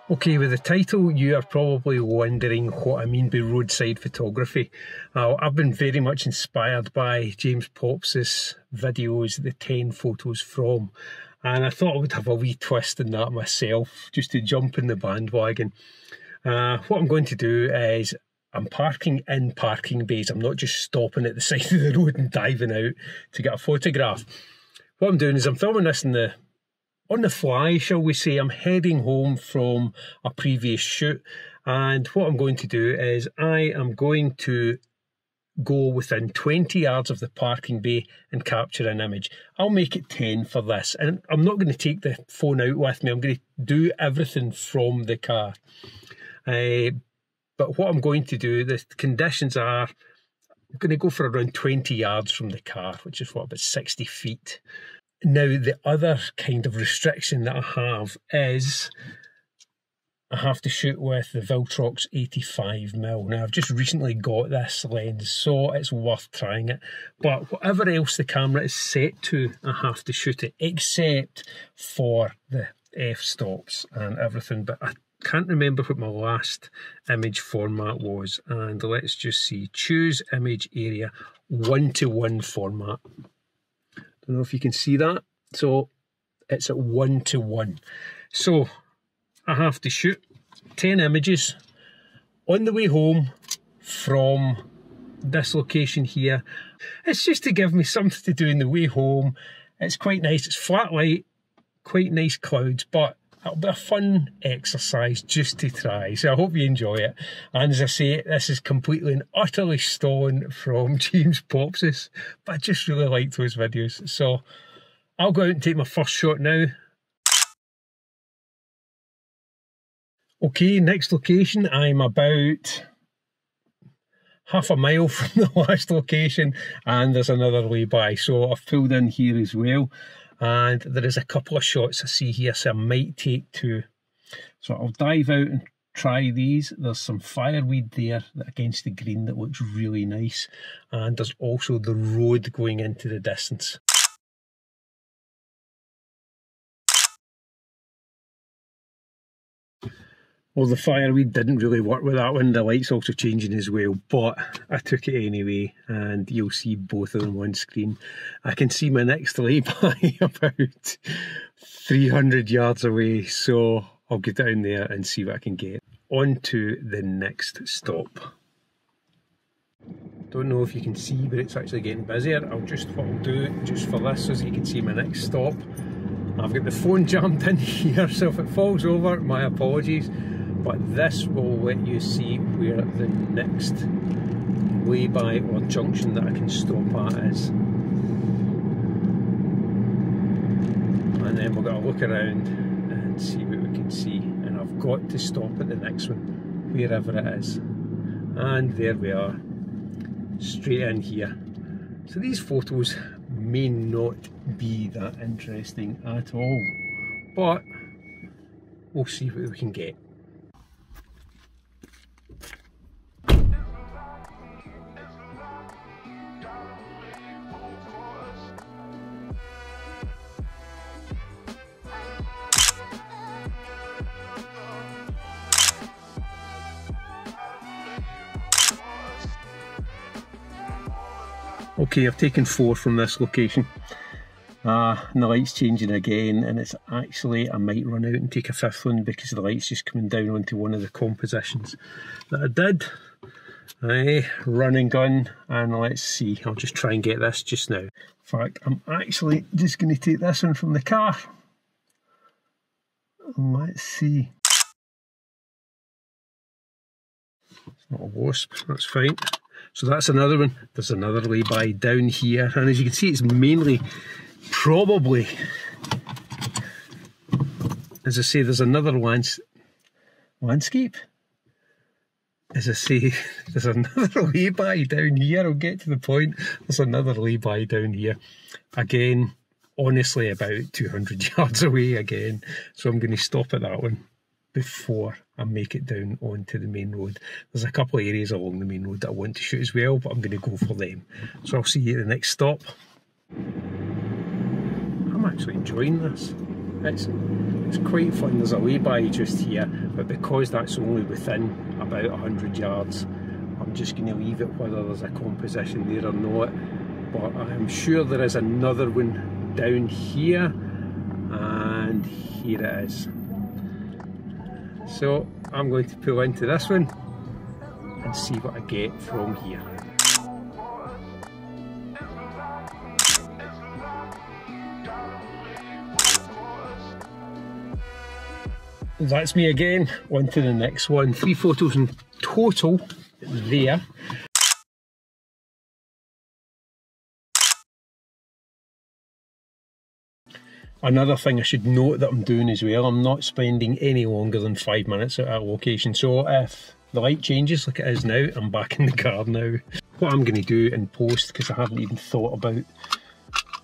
Okay, with the title you are probably wondering what I mean by roadside photography. I've been very much inspired by James Popsys' videos, the 10 photos from, and I thought I would have a wee twist in that myself, just to jump in the bandwagon. What I'm going to do is, I'm parking in parking bays. I'm not just stopping at the side of the road and diving out to get a photograph. What I'm doing is I'm filming this on the fly, shall we say. I'm heading home from a previous shoot, and what I'm going to do is I am going to go within 20 yards of the parking bay and capture an image. I'll make it 10 for this, and I'm not going to take the phone out with me. I'm going to do everything from the car. But what I'm going to do, the conditions are, I'm going to go for around 20 yards from the car, which is what, about 60 feet. Now, the other kind of restriction that I have is I have to shoot with the Viltrox 85mm. Now, I've just recently got this lens, so it's worth trying it. But whatever else the camera is set to, I have to shoot it, except for the f-stops and everything. But I can't remember what my last image format was. And let's just see, choose image area, 1:1 format. I don't know if you can see that. So it's at 1:1. So I have to shoot 10 images on the way home from this location here. It's just to give me something to do on the way home. It's quite nice. It's flat light, quite nice clouds, but it'll be a fun exercise just to try. So I hope you enjoy it. And as I say, this is completely and utterly stolen from James Popsys, but I just really like those videos. So I'll go out and take my first shot now. Okay, next location. I'm about half a mile from the last location, and there's another lay-by. So I've pulled in here as well. And there is a couple of shots I see here, so I might take two. So I'll dive out and try these. There's some fireweed there against the green that looks really nice. And there's also the road going into the distance. Well, the fireweed didn't really work with that one. The light's also changing as well, but I took it anyway, and you'll see both of them on screen. I can see my next lay-by about 300 yards away, so I'll get down there and see what I can get. On to the next stop. Don't know if you can see, but it's actually getting busier. What I'll do just for this, so you can see my next stop. I've got the phone jammed in here, so if it falls over, my apologies. But this will let you see where the next lay-by or junction that I can stop at is. And then we're going to look around and see what we can see. And I've got to stop at the next one, wherever it is. And there we are, straight in here. So these photos may not be that interesting at all, but we'll see what we can get. Okay, I've taken 4 from this location. And the light's changing again, and it's actually, I might run out and take a 5th one because the light's just coming down onto one of the compositions that I did. Run and gun, and let's see, I'll just try and get this just now. In fact, I'm actually just going to take this one from the car. Let's see. It's not a wasp, that's fine. So that's another one. There's another lay-by down here, and as you can see, it's mainly probably, as I say, there's another landscape. As I say, there's another lay-by down here. I'll get to the point. There's another lay-by down here. Again, honestly, about 200 yards away again. So I'm going to stop at that one before I make it down onto the main road. There's a couple of areas along the main road that I want to shoot as well, but I'm going to go for them. So I'll see you at the next stop. I'm actually enjoying this. It's quite fun. There's a lay-by just here, but because that's only within about 100 yards, I'm just going to leave it whether there's a composition there or not. But I'm sure there is another one down here, and here it is. So I'm going to pull into this one and see what I get from here. That's me again, on to the next one. 3 photos in total there. Another thing I should note that I'm doing as well, I'm not spending any longer than 5 minutes at a location. So if the light changes like it is now, I'm back in the car now. What I'm going to do in post, because I haven't even thought about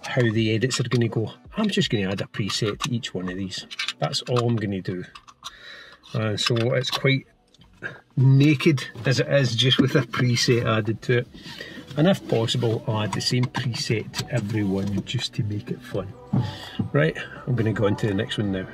how the edits are going to go, I'm just going to add a preset to each one of these. That's all I'm going to do. So it's quite naked as it is, just with a preset added to it. And if possible, I'll add the same preset to every one just to make it fun. Right, I'm going to go on to the next one now.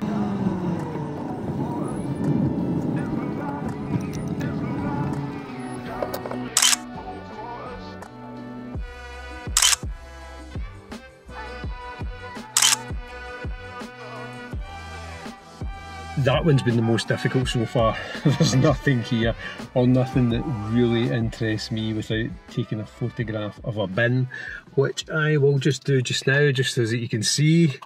That one's been the most difficult so far. There's nothing here, or nothing that really interests me without taking a photograph of a bin, which I will just do just now, just so that you can see.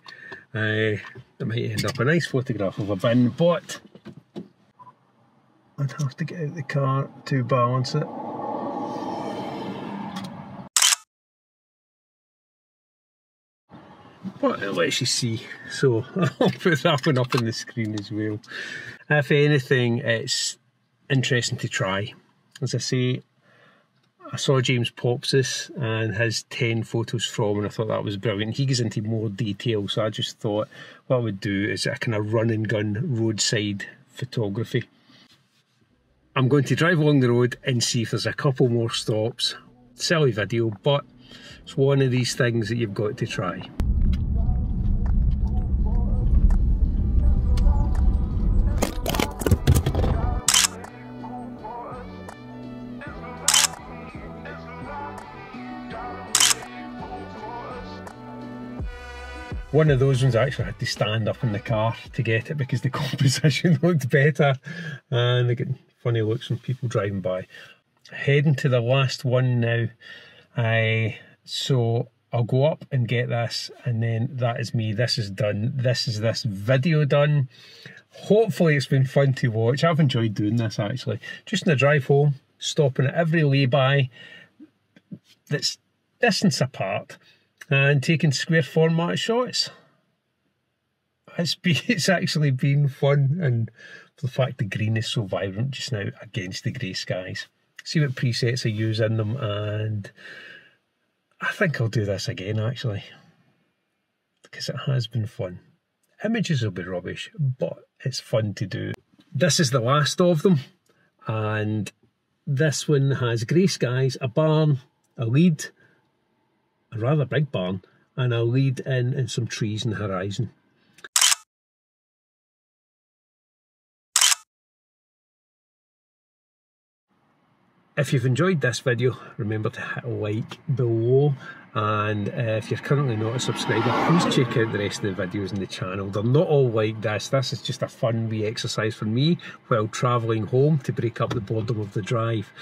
It might end up a nice photograph of a bin, but I'd have to get out the car to balance it. But it lets you see, so I'll put that one up on the screen as well. If anything, it's interesting to try. As I say, I saw James Popsys and his 10 photos from, and I thought that was brilliant. He goes into more detail, so I just thought what I would do is a kind of run and gun roadside photography. I'm going to drive along the road and see if there's a couple more stops. Silly video, but it's one of these things that you've got to try. One of those ones I actually had to stand up in the car to get it because the composition looked better, and I get funny looks from people driving by. Heading to the last one now, so I'll go up and get this, and then that is me. This is done. This is this video done. Hopefully it's been fun to watch. I've enjoyed doing this actually. Just in the drive home, stopping at every lay-by that's distance apart, and taking square format shots. It's actually been fun, and the fact the green is so vibrant just now against the grey skies. See what presets I use in them, and I think I'll do this again actually, because it has been fun. Images will be rubbish, but it's fun to do. This is the last of them, and this one has grey skies, a barn, a lead, a rather big barn, and a lead in and some trees in the horizon. If you've enjoyed this video, remember to hit like below, and if you're currently not a subscriber, please check out the rest of the videos in the channel. They're not all like this. This is just a fun wee exercise for me while travelling home to break up the boredom of the drive.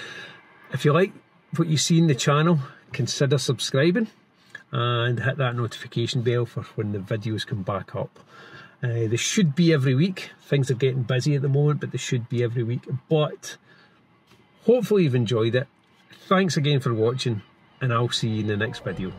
If you like what you see in the channel, consider subscribing and hit that notification bell for when the videos come back up. They should be every week. Things are getting busy at the moment, but they should be every week. But hopefully you've enjoyed it. Thanks again for watching, and I'll see you in the next video.